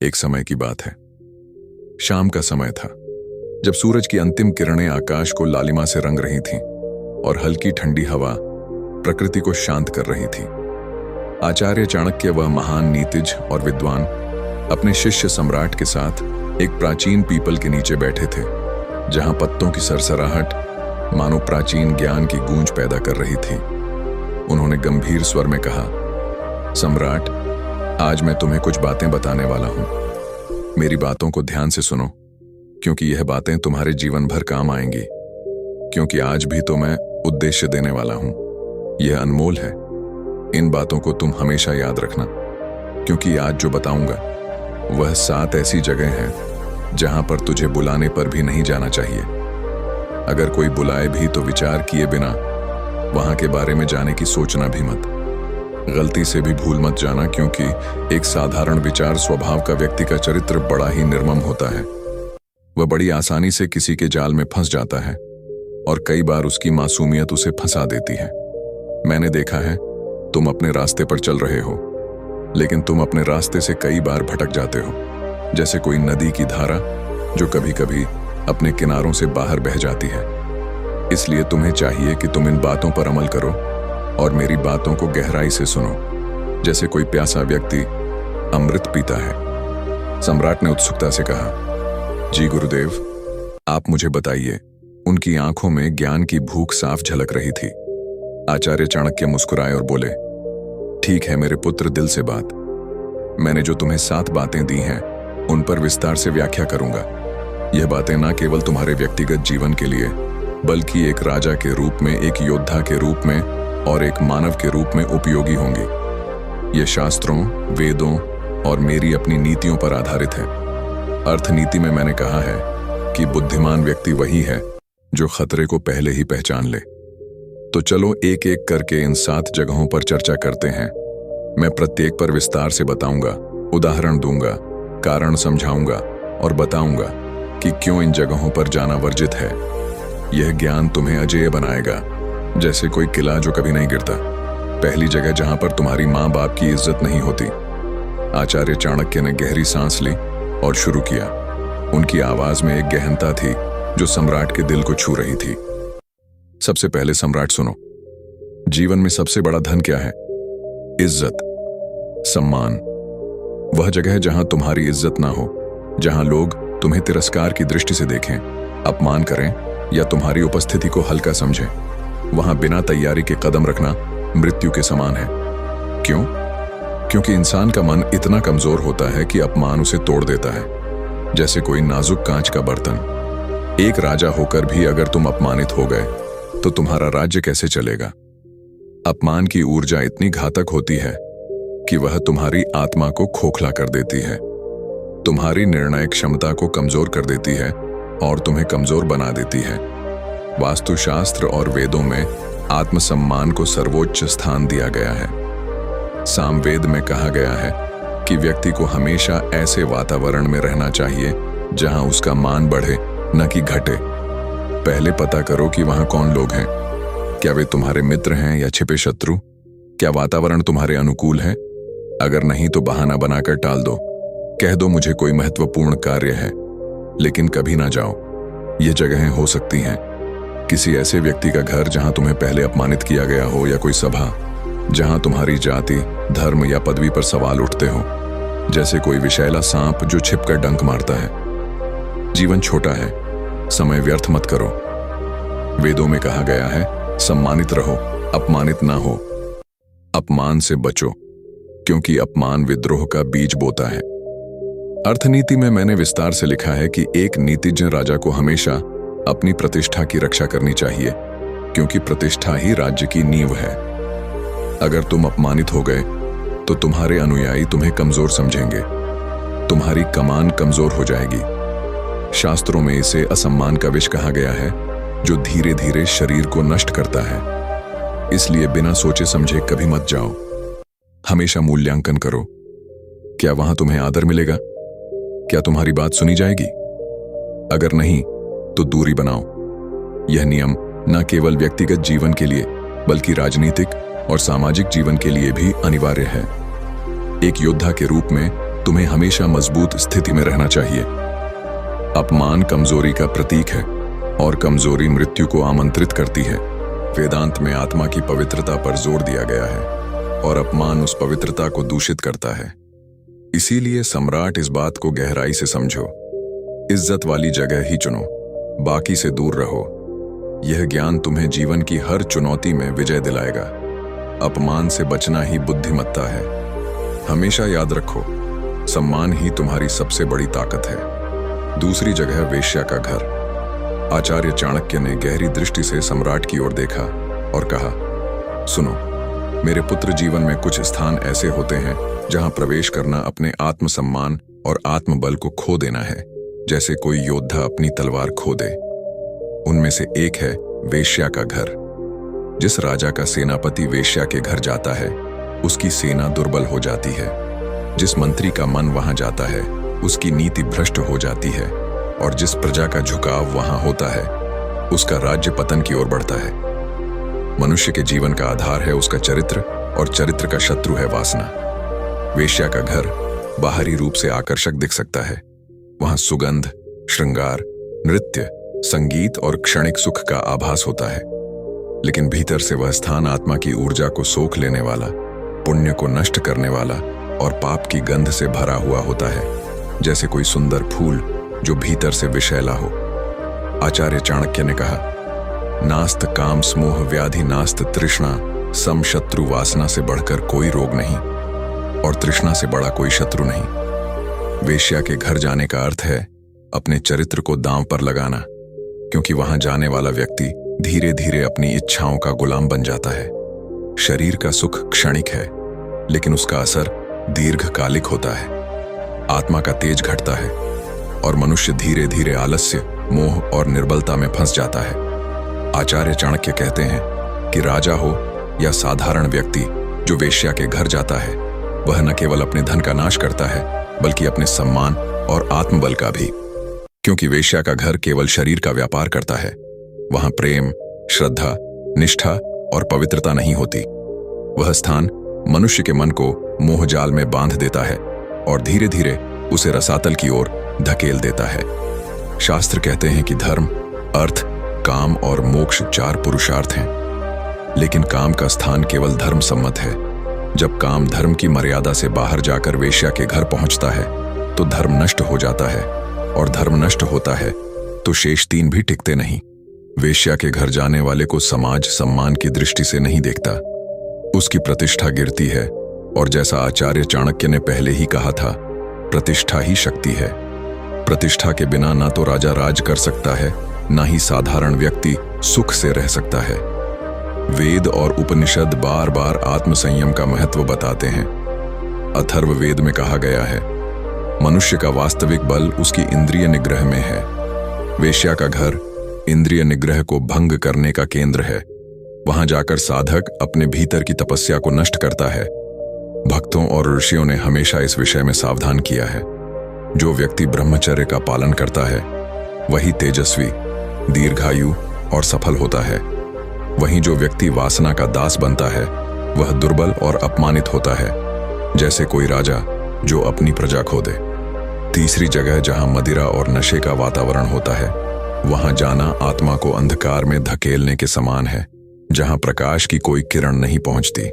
एक समय की बात है। शाम का समय था, जब सूरज की अंतिम किरणें आकाश को लालिमा से रंग रही थीं और हल्की ठंडी हवा प्रकृति को शांत कर रही थी। आचार्य चाणक्य, वह महान नीतिज्ञ और विद्वान, अपने शिष्य सम्राट के साथ एक प्राचीन पीपल के नीचे बैठे थे, जहां पत्तों की सरसराहट मानो प्राचीन ज्ञान की गूंज पैदा कर रही थी। उन्होंने गंभीर स्वर में कहा, सम्राट, आज मैं तुम्हें कुछ बातें बताने वाला हूं। मेरी बातों को ध्यान से सुनो, क्योंकि यह बातें तुम्हारे जीवन भर काम आएंगी। क्योंकि आज भी तो मैं उद्देश्य देने वाला हूं। यह अनमोल है। इन बातों को तुम हमेशा याद रखना, क्योंकि आज जो बताऊंगा वह 7 ऐसी जगह हैं जहां पर तुझे बुलाने पर भी नहीं जाना चाहिए। अगर कोई बुलाए भी तो विचार किए बिना वहां के बारे में जाने की सोचना भी मत। गलती से भी भूल मत जाना, क्योंकि एक साधारण विचार स्वभाव का व्यक्ति का चरित्र बड़ा ही निर्मम होता है। वह बड़ी आसानी से किसी के जाल में फंस जाता है और कई बार उसकी मासूमियत उसे फंसा देती है। मैंने देखा है, तुम अपने रास्ते पर चल रहे हो, लेकिन तुम अपने रास्ते से कई बार भटक जाते हो, जैसे कोई नदी की धारा जो कभी कभी अपने किनारों से बाहर बह जाती है। इसलिए तुम्हें चाहिए कि तुम इन बातों पर अमल करो और मेरी बातों को गहराई से सुनो, जैसे कोई प्यासा व्यक्ति अमृत पीता है। सम्राट ने उत्सुकता से कहा, जी गुरुदेव, आप मुझे बताइए। उनकी आंखों में ज्ञान की भूख साफ झलक रही थी। आचार्य चाणक्य मुस्कुराए और बोले, ठीक है मेरे पुत्र, दिल से बात। मैंने जो तुम्हें 7 बातें दी हैं, उन पर विस्तार से व्याख्या करूंगा। यह बातें न केवल तुम्हारे व्यक्तिगत जीवन के लिए, बल्कि एक राजा के रूप में, एक योद्धा के रूप में और एक मानव के रूप में उपयोगी होंगी। ये शास्त्रों, वेदों और मेरी अपनी नीतियों पर आधारित है। अर्थनीति में मैंने कहा है कि बुद्धिमान व्यक्ति वही है जो खतरे को पहले ही पहचान ले। तो चलो एक एक करके इन 7 जगहों पर चर्चा करते हैं। मैं प्रत्येक पर विस्तार से बताऊंगा, उदाहरण दूंगा, कारण समझाऊंगा और बताऊंगा कि क्यों इन जगहों पर जाना वर्जित है। यह ज्ञान तुम्हें अजेय बनाएगा, जैसे कोई किला जो कभी नहीं गिरता। पहली जगह जहां पर तुम्हारी माँ बाप की इज्जत नहीं होती। आचार्य चाणक्य ने गहरी सांस ली और शुरू किया। उनकी आवाज में एक गहनता थी जो सम्राट के दिल को छू रही थी। सबसे पहले सम्राट सुनो, जीवन में सबसे बड़ा धन क्या है? इज्जत, सम्मान। वह जगह जहां तुम्हारी इज्जत ना हो, जहां लोग तुम्हें तिरस्कार की दृष्टि से देखें, अपमान करें या तुम्हारी उपस्थिति को हल्का समझें, वहां बिना तैयारी के कदम रखना मृत्यु के समान है। क्यों? क्योंकि इंसान का मन इतना कमजोर होता है कि अपमान उसे तोड़ देता है, जैसे कोई नाजुक कांच का बर्तन। एक राजा होकर भी अगर तुम अपमानित हो गए तो तुम्हारा राज्य कैसे चलेगा? अपमान की ऊर्जा इतनी घातक होती है कि वह तुम्हारी आत्मा को खोखला कर देती है, तुम्हारी निर्णय क्षमता को कमजोर कर देती है और तुम्हें कमजोर बना देती है। वास्तुशास्त्र और वेदों में आत्मसम्मान को सर्वोच्च स्थान दिया गया है। सामवेद में कहा गया है कि व्यक्ति को हमेशा ऐसे वातावरण में रहना चाहिए जहां उसका मान बढ़े, न कि घटे। पहले पता करो कि वहां कौन लोग हैं। क्या वे तुम्हारे मित्र हैं या छिपे शत्रु? क्या वातावरण तुम्हारे अनुकूल है? अगर नहीं तो बहाना बनाकर टाल दो। कह दो मुझे कोई महत्वपूर्ण कार्य है, लेकिन कभी ना जाओ। ये जगहें हो सकती हैं किसी ऐसे व्यक्ति का घर जहां तुम्हें पहले अपमानित किया गया हो, या कोई सभा जहां तुम्हारी जाति, धर्म या पदवी पर सवाल उठते हो, जैसे कोई विषैला सांप जो छिपकर डंक मारता है। जीवन छोटा है, समय व्यर्थ मत करो। वेदों में कहा गया है, सम्मानित रहो, अपमानित ना हो। अपमान से बचो, क्योंकि अपमान विद्रोह का बीज बोता है। अर्थनीति में मैंने विस्तार से लिखा है कि एक नीतिज्ञ राजा को हमेशा अपनी प्रतिष्ठा की रक्षा करनी चाहिए, क्योंकि प्रतिष्ठा ही राज्य की नींव है। अगर तुम अपमानित हो गए तो तुम्हारे अनुयायी तुम्हें कमजोर समझेंगे, तुम्हारी कमान कमजोर हो जाएगी। शास्त्रों में इसे असम्मान का विष कहा गया है, जो धीरे धीरे शरीर को नष्ट करता है। इसलिए बिना सोचे समझे कभी मत जाओ। हमेशा मूल्यांकन करो। क्या वहां तुम्हें आदर मिलेगा? क्या तुम्हारी बात सुनी जाएगी? अगर नहीं तो दूरी बनाओ। यह नियम न केवल व्यक्तिगत जीवन के लिए, बल्कि राजनीतिक और सामाजिक जीवन के लिए भी अनिवार्य है। एक योद्धा के रूप में तुम्हें हमेशा मजबूत स्थिति में रहना चाहिए। अपमान कमजोरी का प्रतीक है और कमजोरी मृत्यु को आमंत्रित करती है। वेदांत में आत्मा की पवित्रता पर जोर दिया गया है और अपमान उस पवित्रता को दूषित करता है। इसीलिए सम्राट इस बात को गहराई से समझो, इज्जत वाली जगह ही चुनो, बाकी से दूर रहो। यह ज्ञान तुम्हें जीवन की हर चुनौती में विजय दिलाएगा। अपमान से बचना ही बुद्धिमत्ता है। हमेशा याद रखो, सम्मान ही तुम्हारी सबसे बड़ी ताकत है। दूसरी जगह वेश्या का घर। आचार्य चाणक्य ने गहरी दृष्टि से सम्राट की ओर देखा और कहा, सुनो मेरे पुत्र, जीवन में कुछ स्थान ऐसे होते हैं जहां प्रवेश करना अपने आत्मसम्मान और आत्मबल को खो देना है, जैसे कोई योद्धा अपनी तलवार खो दे। उनमें से एक है वेश्या का घर। जिस राजा का सेनापति वेश्या के घर जाता है, उसकी सेना दुर्बल हो जाती है। जिस मंत्री का मन वहां जाता है, उसकी नीति भ्रष्ट हो जाती है, और जिस प्रजा का झुकाव वहां होता है, उसका राज्य पतन की ओर बढ़ता है। मनुष्य के जीवन का आधार है उसका चरित्र, और चरित्र का शत्रु है वासना। वेश्या का घर बाहरी रूप से आकर्षक दिख सकता है। वहां सुगंध, श्रृंगार, नृत्य, संगीत और क्षणिक सुख का आभास होता है, लेकिन भीतर से वह स्थान आत्मा की ऊर्जा को सोख लेने वाला, पुण्य को नष्ट करने वाला और पाप की गंध से भरा हुआ होता है, जैसे कोई सुंदर फूल जो भीतर से विषैला हो। आचार्य चाणक्य ने कहा, नास्त काम स्मोह व्याधि नास्त तृष्णा सम शत्रु। वासना से बढ़कर कोई रोग नहीं और तृष्णा से बड़ा कोई शत्रु नहीं। वेश्या के घर जाने का अर्थ है अपने चरित्र को दांव पर लगाना, क्योंकि वहां जाने वाला व्यक्ति धीरे धीरे अपनी इच्छाओं का गुलाम बन जाता है। शरीर का सुख क्षणिक है, लेकिन उसका असर दीर्घकालिक होता है। आत्मा का तेज घटता है और मनुष्य धीरे धीरे आलस्य, मोह और निर्बलता में फंस जाता है। आचार्य चाणक्य कहते हैं कि राजा हो या साधारण व्यक्ति जो वेश्या के घर जाता है, वह न केवल अपने धन का नाश करता है, बल्कि अपने सम्मान और आत्मबल का भी। क्योंकि वेश्या का घर केवल शरीर का व्यापार करता है। वहां प्रेम, श्रद्धा, निष्ठा और पवित्रता नहीं होती। वह स्थान मनुष्य के मन को मोहजाल में बांध देता है और धीरे धीरे उसे रसातल की ओर धकेल देता है। शास्त्र कहते हैं कि धर्म, अर्थ, काम और मोक्ष 4 पुरुषार्थ हैं, लेकिन काम का स्थान केवल धर्म सम्मत है। जब काम धर्म की मर्यादा से बाहर जाकर वेश्या के घर पहुंचता है, तो धर्म नष्ट हो जाता है, और धर्म नष्ट होता है तो शेष 3 भी टिकते नहीं। वेश्या के घर जाने वाले को समाज सम्मान की दृष्टि से नहीं देखता, उसकी प्रतिष्ठा गिरती है। और जैसा आचार्य चाणक्य ने पहले ही कहा था, प्रतिष्ठा ही शक्ति है। प्रतिष्ठा के बिना ना तो राजा राज कर सकता है, ना ही साधारण व्यक्ति सुख से रह सकता है। वेद और उपनिषद बार बार आत्मसंयम का महत्व बताते हैं। अथर्ववेद में कहा गया है, मनुष्य का वास्तविक बल उसकी इंद्रिय निग्रह में है। वेश्या का घर इंद्रिय निग्रह को भंग करने का केंद्र है। वहां जाकर साधक अपने भीतर की तपस्या को नष्ट करता है। भक्तों और ऋषियों ने हमेशा इस विषय में सावधान किया है। जो व्यक्ति ब्रह्मचर्य का पालन करता है, वही तेजस्वी, दीर्घायु और सफल होता है। वहीं जो व्यक्ति वासना का दास बनता है, वह दुर्बल और अपमानित होता है, जैसे कोई राजा जो अपनी प्रजा खो दे। तीसरी जगह जहां मदिरा और नशे का वातावरण होता है, वहां जाना आत्मा को अंधकार में धकेलने के समान है, जहां प्रकाश की कोई किरण नहीं पहुंचती।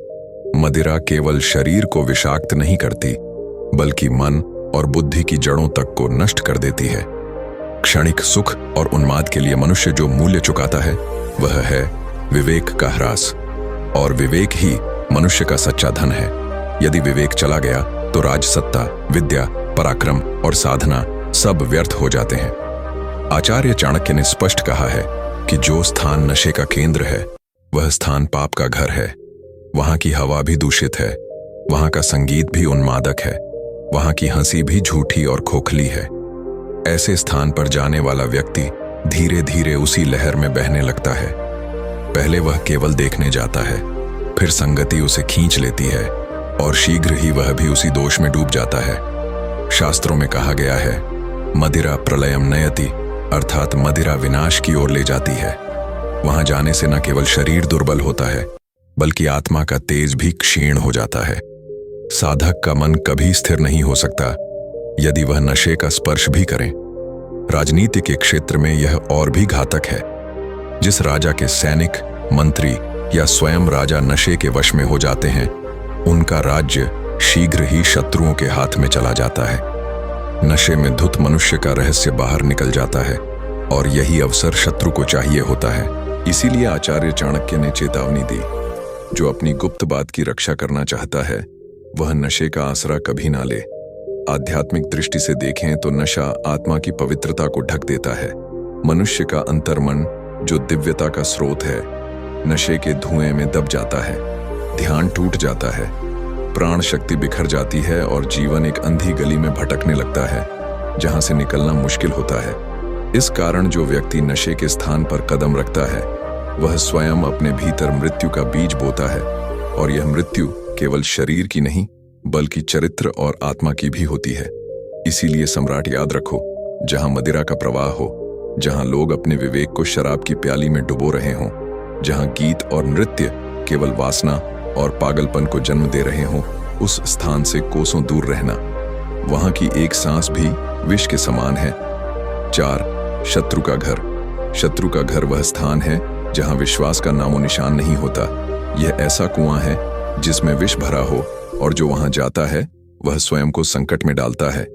मदिरा केवल शरीर को विषाक्त नहीं करती, बल्कि मन और बुद्धि की जड़ों तक को नष्ट कर देती है। क्षणिक सुख और उन्माद के लिए मनुष्य जो मूल्य चुकाता है, वह है विवेक का ह्रास। और विवेक ही मनुष्य का सच्चा धन है। यदि विवेक चला गया तो राजसत्ता, विद्या, पराक्रम और साधना सब व्यर्थ हो जाते हैं। आचार्य चाणक्य ने स्पष्ट कहा है कि जो स्थान नशे का केंद्र है, वह स्थान पाप का घर है। वहां की हवा भी दूषित है, वहां का संगीत भी उन्मादक है, वहां की हंसी भी झूठी और खोखली है। ऐसे स्थान पर जाने वाला व्यक्ति धीरे धीरे उसी लहर में बहने लगता है। पहले वह केवल देखने जाता है, फिर संगति उसे खींच लेती है और शीघ्र ही वह भी उसी दोष में डूब जाता है। शास्त्रों में कहा गया है, मदिरा प्रलयम नयति, अर्थात मदिरा विनाश की ओर ले जाती है। वहां जाने से न केवल शरीर दुर्बल होता है, बल्कि आत्मा का तेज भी क्षीण हो जाता है। साधक का मन कभी स्थिर नहीं हो सकता यदि वह नशे का स्पर्श भी करे। राजनीति के क्षेत्र में यह और भी घातक है। जिस राजा के सैनिक, मंत्री या स्वयं राजा नशे के वश में हो जाते हैं, उनका राज्य शीघ्र ही शत्रुओं के हाथ में चला जाता है। नशे में धुत मनुष्य का रहस्य बाहर निकल जाता है और यही अवसर शत्रु को चाहिए होता है। इसीलिए आचार्य चाणक्य ने चेतावनी दी, जो अपनी गुप्त बात की रक्षा करना चाहता है वह नशे का आसरा कभी ना ले। आध्यात्मिक दृष्टि से देखें तो नशा आत्मा की पवित्रता को ढक देता है। मनुष्य का अंतर्मन, जो दिव्यता का स्रोत है, नशे के धुएं में दब जाता है। ध्यान टूट जाता है, प्राण शक्ति बिखर जाती है और जीवन एक अंधी गली में भटकने लगता है, जहां से निकलना मुश्किल होता है। इस कारण जो व्यक्ति नशे के स्थान पर कदम रखता है, वह स्वयं अपने भीतर मृत्यु का बीज बोता है। और यह मृत्यु केवल शरीर की नहीं, बल्कि चरित्र और आत्मा की भी होती है। इसीलिए सम्राट, याद रखो, जहां मदिरा का प्रवाह हो, जहां लोग अपने विवेक को शराब की प्याली में डुबो रहे हों, जहां गीत और नृत्य केवल वासना और पागलपन को जन्म दे रहे हों, उस स्थान से कोसों दूर रहना। वहां की एक सांस भी विष के समान है। 4. शत्रु का घर। शत्रु का घर वह स्थान है जहां विश्वास का नामो निशान नहीं होता। यह ऐसा कुआं है जिसमें विष भरा हो, और जो वहां जाता है वह स्वयं को संकट में डालता है,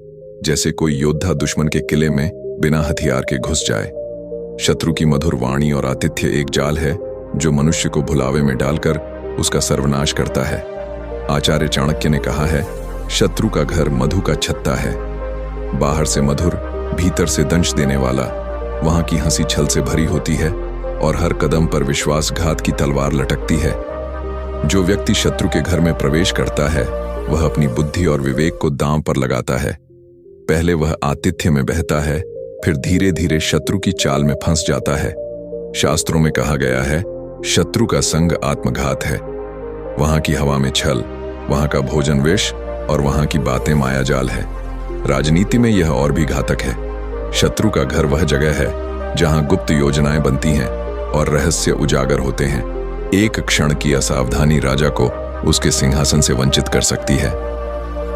जैसे कोई योद्धा दुश्मन के किले में बिना हथियार के घुस जाए। शत्रु की मधुर वाणी और आतिथ्य एक जाल है जो मनुष्य को भुलावे में डालकर उसका सर्वनाश करता है। आचार्य चाणक्य ने कहा है, शत्रु का घर मधु का छत्ता है। बाहर से मधुर, भीतर से दंश देने वाला। वहां की हंसी छल से भरी होती है और हर कदम पर विश्वासघात की तलवार लटकती है। जो व्यक्ति शत्रु के घर में प्रवेश करता है, वह अपनी बुद्धि और विवेक को दांव पर लगाता है। पहले वह आतिथ्य में बहता है, फिर धीरे धीरे शत्रु की चाल में फंस जाता है। शास्त्रों में कहा गया है, शत्रु का संग आत्मघात है। वहां की हवा में छल, वहां का भोजन विष और वहां की बातें मायाजाल है। राजनीति में यह और भी घातक है। शत्रु का घर वह जगह है जहां गुप्त योजनाएं बनती हैं और रहस्य उजागर होते हैं। एक क्षण की असावधानी राजा को उसके सिंहासन से वंचित कर सकती है।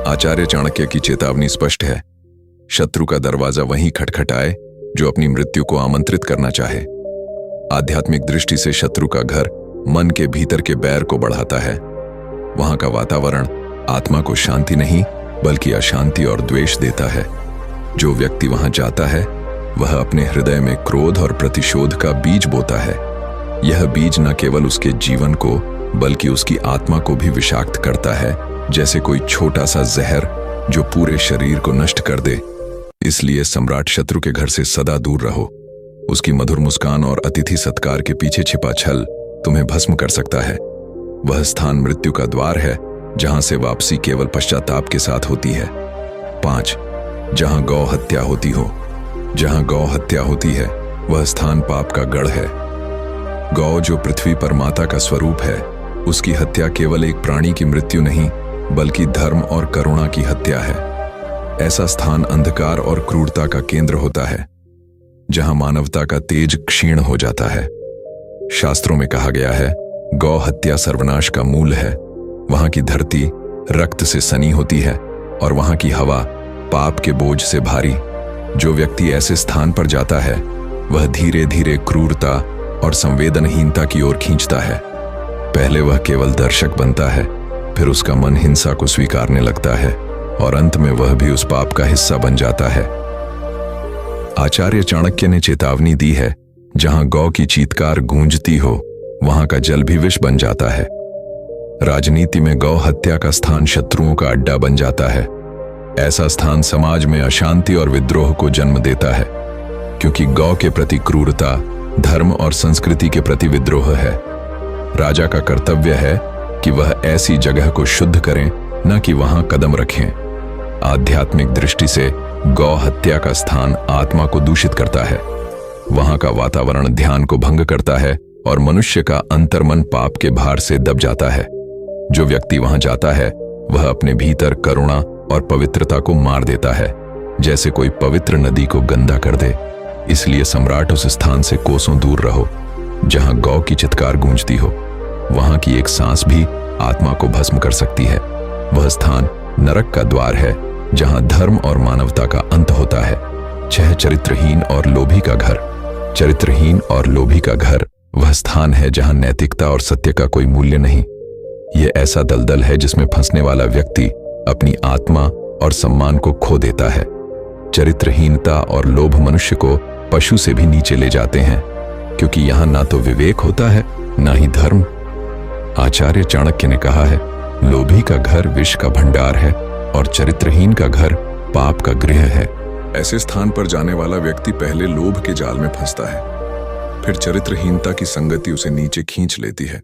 आचार्य चाणक्य की चेतावनी स्पष्ट है, शत्रु का दरवाजा वहीं खटखटाए जो अपनी मृत्यु को आमंत्रित करना चाहे। आध्यात्मिक दृष्टि से शत्रु का घर मन के भीतर के बैर को बढ़ाता है। वहां का वातावरण आत्मा को शांति नहीं बल्कि अशांति और द्वेष देता है। जो व्यक्ति वहां जाता है वह अपने हृदय में क्रोध और प्रतिशोध का बीज बोता है। यह बीज न केवल उसके जीवन को बल्कि उसकी आत्मा को भी विषाक्त करता है, जैसे कोई छोटा सा जहर जो पूरे शरीर को नष्ट कर दे। इसलिए सम्राट, शत्रु के घर से सदा दूर रहो। उसकी मधुर मुस्कान और अतिथि सत्कार के पीछे छिपा छल तुम्हें भस्म कर सकता है। वह स्थान मृत्यु का द्वार है जहां से वापसी केवल पश्चाताप के साथ होती है। 5. जहां गौ हत्या होती हो। जहां गौ हत्या होती है वह स्थान पाप का गढ़ है। गौ जो पृथ्वी पर माता का स्वरूप है, उसकी हत्या केवल एक प्राणी की मृत्यु नहीं बल्कि धर्म और करुणा की हत्या है। ऐसा स्थान अंधकार और क्रूरता का केंद्र होता है, जहां मानवता का तेज क्षीण हो जाता है। शास्त्रों में कहा गया है, गौ हत्या सर्वनाश का मूल है। वहां की धरती रक्त से सनी होती है और वहां की हवा पाप के बोझ से भारी। जो व्यक्ति ऐसे स्थान पर जाता है वह धीरे धीरे क्रूरता और संवेदनहीनता की ओर खींचता है। पहले वह केवल दर्शक बनता है, फिर उसका मन हिंसा को स्वीकारने लगता है और अंत में वह भी उस पाप का हिस्सा बन जाता है। आचार्य चाणक्य ने चेतावनी दी है, जहां गौ की चीत्कार गूंजती हो वहां का जल भी विष बन जाता है। राजनीति में गौ हत्या का स्थान शत्रुओं का अड्डा बन जाता है। ऐसा स्थान समाज में अशांति और विद्रोह को जन्म देता है, क्योंकि गौ के प्रति क्रूरता धर्म और संस्कृति के प्रति विद्रोह है। राजा का कर्तव्य है कि वह ऐसी जगह को शुद्ध करें, न कि वहां कदम रखें। आध्यात्मिक दृष्टि से गौ हत्या का स्थान आत्मा को दूषित करता है। वहां का वातावरण ध्यान को भंग करता है और मनुष्य का अंतर्मन पाप के भार से दब जाता है। जो व्यक्ति वहां जाता है वह अपने भीतर करुणा और पवित्रता को मार देता है, जैसे कोई पवित्र नदी को गंदा कर दे। इसलिए सम्राट, उस स्थान से कोसों दूर रहो जहां गौ की चित्कार गूंजती हो। वहां की एक सांस भी आत्मा को भस्म कर सकती है। वह स्थान नरक का द्वार है जहां धर्म और मानवता का अंत होता है। 6 चरित्रहीन और लोभी का घर। चरित्रहीन और लोभी का घर वह स्थान है जहां नैतिकता और सत्य का कोई मूल्य नहीं। यह ऐसा दलदल है जिसमें फंसने वाला व्यक्ति अपनी आत्मा और सम्मान को खो देता है। चरित्रहीनता और लोभ मनुष्य को पशु से भी नीचे ले जाते हैं, क्योंकि यहां ना तो विवेक होता है ना ही धर्म। आचार्य चाणक्य ने कहा है, लोभी का घर विष का भंडार है और चरित्रहीन का घर पाप का गृह है। ऐसे स्थान पर जाने वाला व्यक्ति पहले लोभ के जाल में फंसता है, फिर चरित्रहीनता की संगति उसे नीचे खींच लेती है।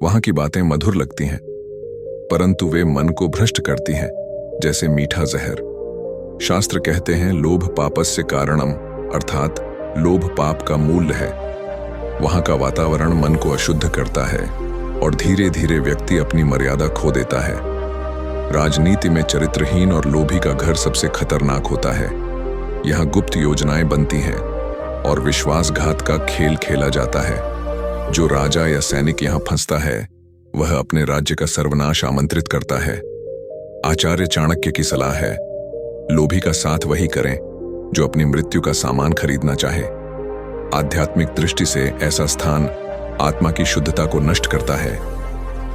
वहां की बातें मधुर लगती हैं, परंतु वे मन को भ्रष्ट करती हैं, जैसे मीठा जहर। शास्त्र कहते हैं, लोभ पापस्य कारणम, अर्थात लोभ पाप का मूल है। वहां का वातावरण मन को अशुद्ध करता है और धीरे धीरे व्यक्ति अपनी मर्यादा खो देता है। राजनीति में चरित्रहीन और लोभी का घर सबसे खतरनाक होता है। यहाँ गुप्त योजनाएं बनती हैं और विश्वासघात का खेल खेला जाता है। जो राजा या सैनिक यहाँ फंसता है, वह अपने राज्य का सर्वनाश आमंत्रित करता है। आचार्य चाणक्य की सलाह है, लोभी का साथ वही करें जो अपनी मृत्यु का सामान खरीदना चाहे। आध्यात्मिक दृष्टि से ऐसा स्थान आत्मा की शुद्धता को नष्ट करता है।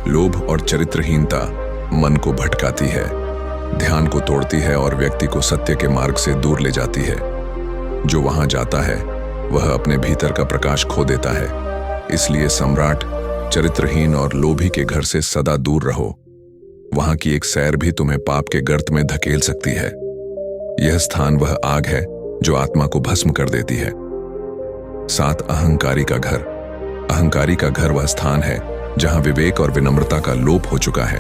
लोभ और चरित्रहीनता मन को भटकाती है, ध्यान को तोड़ती है और व्यक्ति को सत्य के मार्ग से दूर ले जाती है। जो वहां जाता है वह अपने भीतर का प्रकाश खो देता है। इसलिए सम्राट, चरित्रहीन और लोभी के घर से सदा दूर रहो। वहां की एक सैर भी तुम्हें पाप के गर्त में धकेल सकती है। यह स्थान वह आग है जो आत्मा को भस्म कर देती है। 7 अहंकारी का घर। अहंकारी का घर वह स्थान है जहां विवेक और विनम्रता का लोप हो चुका है।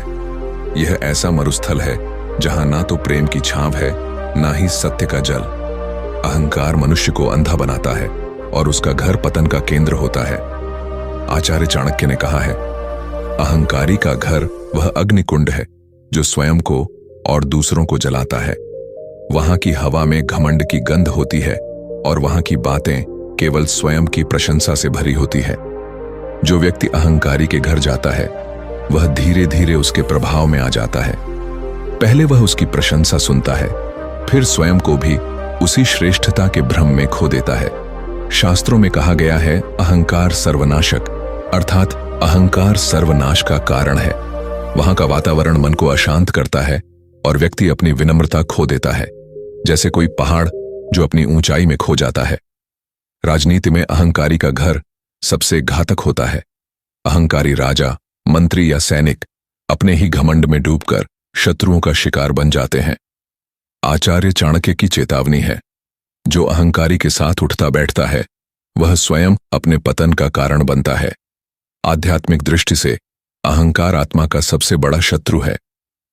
यह ऐसा मरुस्थल है जहां ना तो प्रेम की छांव है, ना ही सत्य का जल। अहंकार मनुष्य को अंधा बनाता है और उसका घर पतन का केंद्र होता है। आचार्य चाणक्य ने कहा है, अहंकारी का घर वह अग्निकुंड है जो स्वयं को और दूसरों को जलाता है। वहां की हवा में घमंड की गंध होती है और वहां की बातें केवल स्वयं की प्रशंसा से भरी होती है। जो व्यक्ति अहंकारी के घर जाता है, वह धीरे धीरे उसके प्रभाव में आ जाता है। पहले वह उसकी प्रशंसा सुनता है, फिर स्वयं को भी उसी श्रेष्ठता के भ्रम में खो देता है। शास्त्रों में कहा गया है, अहंकार सर्वनाशक, अर्थात अहंकार सर्वनाश का कारण है। वहां का वातावरण मन को अशांत करता है और व्यक्ति अपनी विनम्रता खो देता है, जैसे कोई पहाड़ जो अपनी ऊंचाई में खो जाता है। राजनीति में अहंकारी का घर सबसे घातक होता है। अहंकारी राजा, मंत्री या सैनिक अपने ही घमंड में डूबकर शत्रुओं का शिकार बन जाते हैं। आचार्य चाणक्य की चेतावनी है, जो अहंकारी के साथ उठता बैठता है वह स्वयं अपने पतन का कारण बनता है। आध्यात्मिक दृष्टि से अहंकार आत्मा का सबसे बड़ा शत्रु है।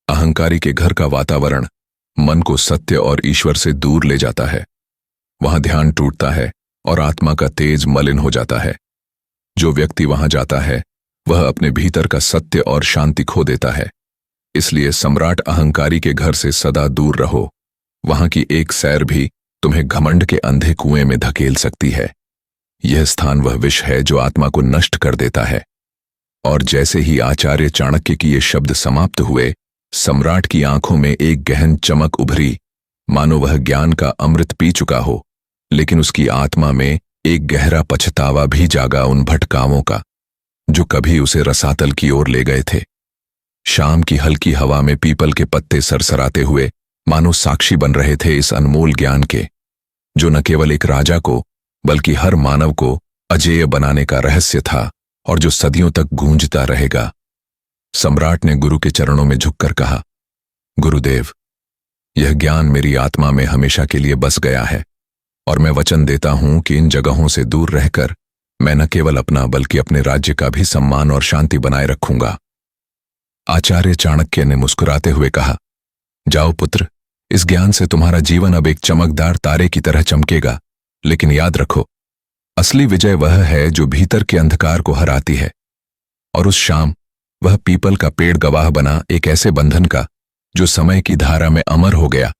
अहंकारी के घर का वातावरण मन को सत्य और ईश्वर से दूर ले जाता है। वहां ध्यान टूटता है और आत्मा का तेज मलिन हो जाता है। जो व्यक्ति वहां जाता है वह अपने भीतर का सत्य और शांति खो देता है। इसलिए सम्राट, अहंकारी के घर से सदा दूर रहो। वहां की एक सैर भी तुम्हें घमंड के अंधे कुएं में धकेल सकती है। यह स्थान वह विष है जो आत्मा को नष्ट कर देता है। और जैसे ही आचार्य चाणक्य की ये शब्द समाप्त हुए, सम्राट की आंखों में एक गहन चमक उभरी, मानो वह ज्ञान का अमृत पी चुका हो। लेकिन उसकी आत्मा में एक गहरा पछतावा भी जागा उन भटकावों का जो कभी उसे रसातल की ओर ले गए थे। शाम की हल्की हवा में पीपल के पत्ते सरसराते हुए मानो साक्षी बन रहे थे इस अनमोल ज्ञान के, जो न केवल एक राजा को बल्कि हर मानव को अजेय बनाने का रहस्य था और जो सदियों तक गूंजता रहेगा। सम्राट ने गुरु के चरणों में झुककर कहा, गुरुदेव, यह ज्ञान मेरी आत्मा में हमेशा के लिए बस गया है और मैं वचन देता हूं कि इन जगहों से दूर रहकर मैं न केवल अपना बल्कि अपने राज्य का भी सम्मान और शांति बनाए रखूंगा। आचार्य चाणक्य ने मुस्कुराते हुए कहा, जाओ पुत्र, इस ज्ञान से तुम्हारा जीवन अब एक चमकदार तारे की तरह चमकेगा। लेकिन याद रखो, असली विजय वह है जो भीतर के अंधकार को हराती है। और उस शाम वह पीपल का पेड़ गवाह बना एक ऐसे बंधन का जो समय की धारा में अमर हो गया,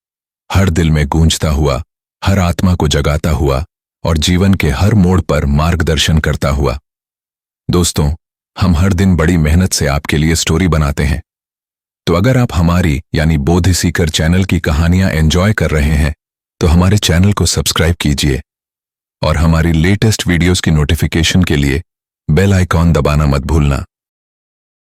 हर दिल में गूंजता हुआ, हर आत्मा को जगाता हुआ और जीवन के हर मोड़ पर मार्गदर्शन करता हुआ। दोस्तों, हम हर दिन बड़ी मेहनत से आपके लिए स्टोरी बनाते हैं, तो अगर आप हमारी यानी बोधि सीकर चैनल की कहानियां एंजॉय कर रहे हैं तो हमारे चैनल को सब्सक्राइब कीजिए और हमारी लेटेस्ट वीडियोस की नोटिफिकेशन के लिए बेल आइकॉन दबाना मत भूलना।